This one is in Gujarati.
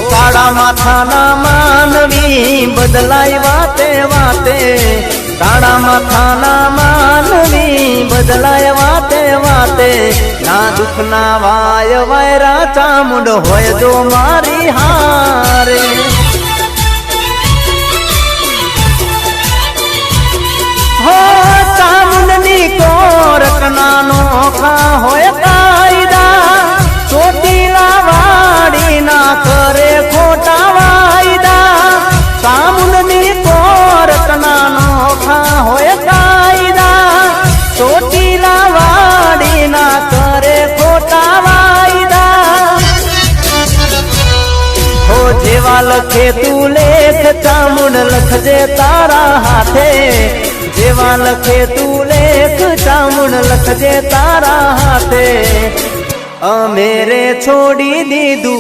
કાળા માથાના માનવી બદલાય વાતે વાતે, કાળા માથાના માનવી બદલાય વાતે વાતે, ના દુઃખના વાય વાયરા ચામુંડ હોય જો મારી હારે। હો ચામુંડની કોરકના નોખા હોય કાયદા, ચોટીલા વાડી ના કરે ખોટા વાયદા, ચામુંડની કોરકના નોખા હોય કાયદા, ચોટીલા વાડી ના કરે ખોટા વાયદા। હો જેવા લખે તું લેખ ચામુંડ લખજે તારા હાથે, જેવા લખે તું લેખ ચામુંડ લખજે તારા હાથે। અમેરે છોડી દીધું